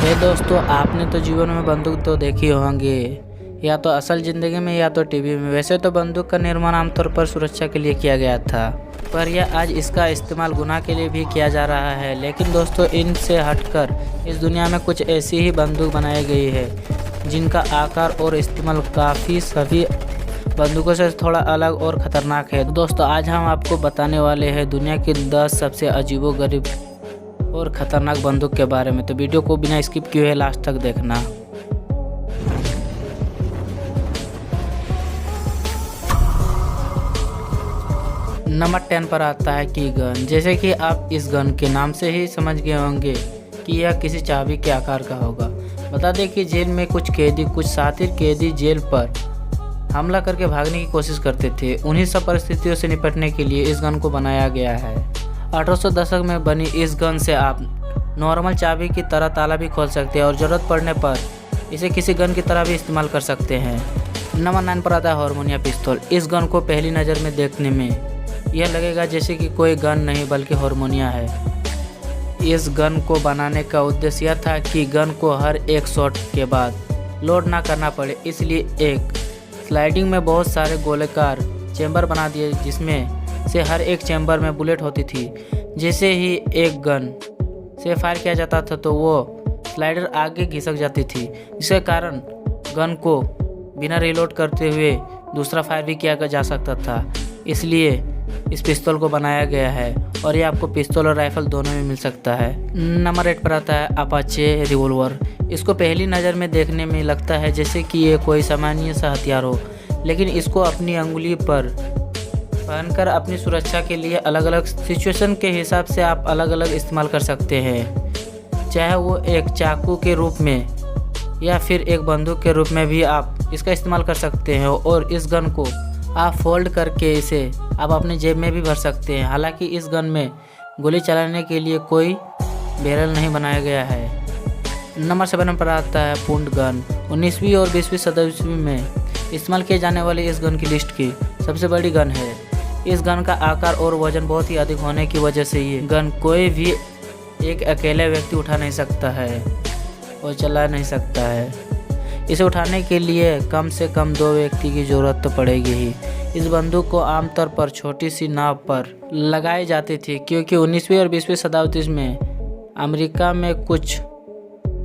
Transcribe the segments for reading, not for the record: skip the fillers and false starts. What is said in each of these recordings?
दोस्तों, आपने तो जीवन में बंदूक तो देखी होंगी, या तो असल ज़िंदगी में या तो टीवी में। वैसे तो बंदूक का निर्माण आमतौर पर सुरक्षा के लिए किया गया था, पर यह आज इसका इस्तेमाल गुनाह के लिए भी किया जा रहा है। लेकिन दोस्तों, इनसे हटकर इस दुनिया में कुछ ऐसी ही बंदूक बनाई गई है जिनका आकार और इस्तेमाल काफ़ी सभी बंदूकों से थोड़ा अलग और ख़तरनाक है। दोस्तों, आज हम आपको बताने वाले हैं दुनिया की 10 सबसे अजीबोगरीब और ख़तरनाक बंदूक के बारे में। तो वीडियो को बिना स्किप किए हुए लास्ट तक देखना। नंबर 10 पर आता है की गन। जैसे कि आप इस गन के नाम से ही समझ गए होंगे कि यह किसी चाबी के आकार का होगा। बता दें कि जेल में कुछ शातिर कैदी जेल पर हमला करके भागने की कोशिश करते थे। उन्हीं सब परिस्थितियों से निपटने के लिए इस गन को बनाया गया है। 1800 दशक में बनी इस गन से आप नॉर्मल चाबी की तरह ताला भी खोल सकते हैं और ज़रूरत पड़ने पर इसे किसी गन की तरह भी इस्तेमाल कर सकते हैं। नंबर 9 पर आता है हारमोनिया पिस्तौल। इस गन को पहली नज़र में देखने में यह लगेगा जैसे कि कोई गन नहीं बल्कि हारमोनिया है। इस गन को बनाने का उद्देश्य यह था कि गन को हर एक शॉट के बाद लोड ना करना पड़े, इसलिए एक स्लाइडिंग में बहुत सारे गोलाकार चैम्बर बना दिए जिसमें से हर एक चैम्बर में बुलेट होती थी। जैसे ही एक गन से फायर किया जाता था तो वो स्लाइडर आगे घिसक जाती थी, जिसके कारण गन को बिना रिलोड करते हुए दूसरा फायर भी किया जा सकता था। इसलिए इस पिस्तौल को बनाया गया है और ये आपको पिस्तौल और राइफल दोनों में मिल सकता है। नंबर 8 पर आता है अपाचे रिवॉल्वर। इसको पहली नज़र में देखने में लगता है जैसे कि ये कोई सामान्य सा हथियार हो, लेकिन इसको अपनी अंगुली पर पहनकर अपनी सुरक्षा के लिए अलग अलग सिचुएशन के हिसाब से आप अलग अलग इस्तेमाल कर सकते हैं। चाहे वो एक चाकू के रूप में या फिर एक बंदूक के रूप में भी आप इसका इस्तेमाल कर सकते हैं। और इस गन को आप फोल्ड करके इसे आप अपने जेब में भी भर सकते हैं। हालांकि इस गन में गोली चलाने के लिए कोई बैरल नहीं बनाया गया है। नंबर 7 पर आता है पूर्ण गन। 19वीं और 20वीं सदी में इस्तेमाल किए जाने वाली इस गन की लिस्ट की सबसे बड़ी गन है। इस गन का आकार और वजन बहुत ही अधिक होने की वजह से ये गन कोई भी एक अकेले व्यक्ति उठा नहीं सकता है और चला नहीं सकता है। इसे उठाने के लिए कम से कम 2 व्यक्ति की ज़रूरत तो पड़ेगी ही। इस बंदूक को आमतौर पर छोटी सी नाव पर लगाई जाती थी, क्योंकि 19वीं और 20वीं शताब्दी में अमेरिका में कुछ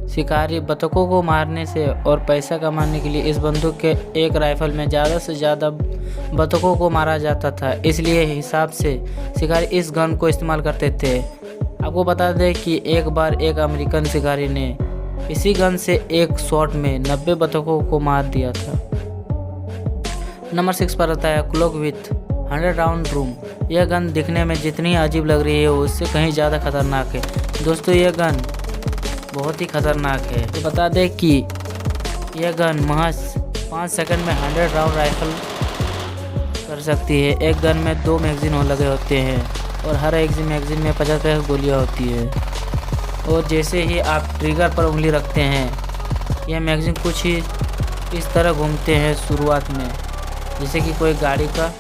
शिकारी बतखों को मारने से और पैसा कमाने के लिए इस बंदूक के एक राइफल में ज़्यादा से ज़्यादा बतखों को मारा जाता था। इसलिए हिसाब से शिकारी इस गन को इस्तेमाल करते थे। आपको बता दें कि एक बार एक अमेरिकन शिकारी ने इसी गन से एक शॉट में 90 बतखों को मार दिया था। नंबर 6 पर आता है क्लॉक विथ 100 राउंड रूम। यह गन दिखने में जितनी अजीब लग रही है उससे कहीं ज़्यादा खतरनाक है। दोस्तों, यह गन बहुत ही खतरनाक है। तो बता दें कि यह गन महज 5 सेकंड में 100 राउंड राइफल कर सकती है। एक गन में 2 मैगजीन लगे होते हैं और हर एक मैगजीन में 50 गोलियां होती है। और जैसे ही आप ट्रिगर पर उंगली रखते हैं, यह मैगजीन कुछ ही इस तरह घूमते हैं शुरुआत में, जैसे कि कोई गाड़ी का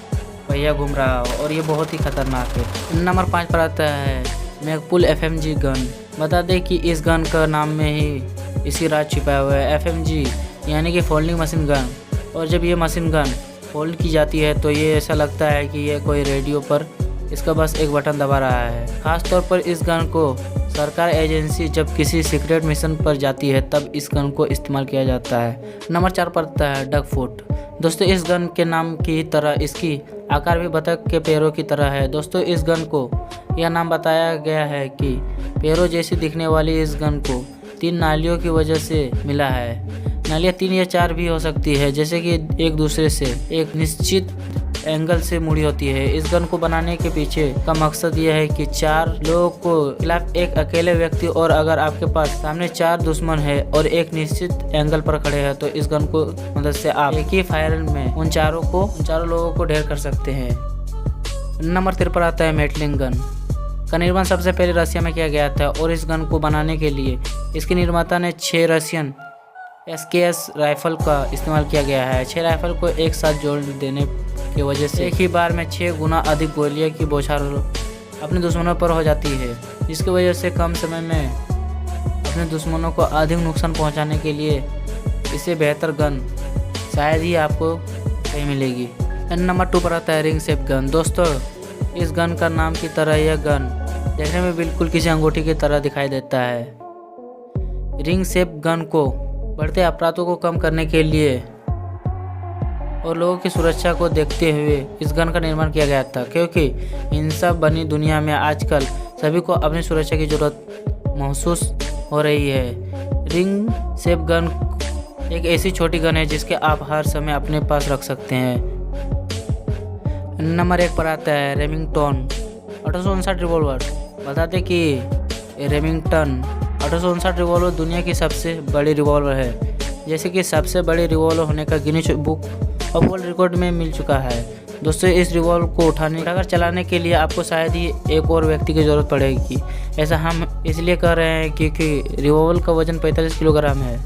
पहिया घूम रहा हो, और ये बहुत ही खतरनाक है। नंबर 5 पर आता है मैगपुल FMG गन। बता दें कि इस गन का नाम में ही इसकी राज छिपाया हुआ है। FMG यानी कि फोल्डिंग मशीन गन। और जब ये मशीन गन फोल्ड की जाती है तो ये ऐसा लगता है कि ये कोई रेडियो पर इसका बस एक बटन दबा रहा है। ख़ास तौर पर इस गन को सरकार एजेंसी जब किसी सीक्रेट मिशन पर जाती है तब इस गन को इस्तेमाल किया जाता है। नंबर 4 पर आता है डग फुट। दोस्तों, इस गन के नाम की तरह इसकी आकार भी बतख के पैरों की तरह है। दोस्तों, इस गन को यह नाम बताया गया है कि पैरों जैसी दिखने वाली इस गन को 3 नालियों की वजह से मिला है। नालियाँ 3 या 4 भी हो सकती है, जैसे कि एक दूसरे से एक निश्चित एंगल से मुड़ी होती है। इस गन को बनाने के पीछे का मकसद यह है कि 4 लोगों को खिलाफ एक अकेले व्यक्ति, और अगर आपके पास सामने 4 दुश्मन है और एक निश्चित एंगल पर खड़े हैं तो इस गन को मदद से आप एक ही फायर में उन चारों लोगों को ढेर कर सकते हैं। नंबर 3 पर आता है मेटलिंग गन का निर्माण सबसे पहले रशिया में किया गया था, और इस गन को बनाने के लिए इसके निर्माता ने 6 रशियन SKS राइफल का इस्तेमाल किया गया है। 6 राइफल को एक साथ जोड़ देने की वजह से एक ही बार में 6 गुना अधिक गोलियों की बौछार अपने दुश्मनों पर हो जाती है, जिसकी वजह से कम समय में अपने दुश्मनों को अधिक नुकसान पहुंचाने के लिए इससे बेहतर गन शायद ही आपको कहीं मिलेगी। नंबर 2 पर आता है रिंग शेप गन। दोस्तों, इस गन का नाम की तरह यह गन देखने में बिल्कुल किसी अंगूठी की तरह दिखाई देता है। रिंग शेप गन को बढ़ते अपराधों को कम करने के लिए और लोगों की सुरक्षा को देखते हुए इस गन का निर्माण किया गया था, क्योंकि हिंसा बनी दुनिया में आजकल सभी को अपनी सुरक्षा की जरूरत महसूस हो रही है। रिंग शेप गन एक ऐसी छोटी गन है जिसके आप हर समय अपने पास रख सकते हैं। नंबर 1 पर आता है रेमिंगटन 1859 रिवॉल्वर। बता दें कि रेमिंगटन 1859 रिवॉल्वर दुनिया की सबसे बड़ी रिवॉल्वर है, जैसे कि सबसे बड़ी रिवॉल्वर होने का Guinness book of world record में मिल चुका है। दोस्तों, इस रिवॉल्वर को उठाकर चलाने के लिए आपको शायद ही एक और व्यक्ति की ज़रूरत पड़ेगी। ऐसा हम इसलिए कर रहे हैं क्योंकि रिवॉल्वर का वजन 45 किलोग्राम है।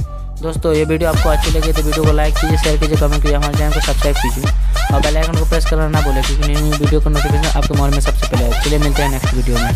दोस्तों, ये वीडियो आपको अच्छी लगे तो वीडियो को लाइक कीजिए, शेयर कीजिए, कमेंट कीजिए, हमारे चैनल को सब्सक्राइब कीजिए और बेल आइकन को प्रेस करना ना भूलें, क्योंकि नई वीडियो का नोटिफिकेशन आपके मोबाइल में सबसे पहले है। चलिए मिलते हैं नेक्स्ट वीडियो में।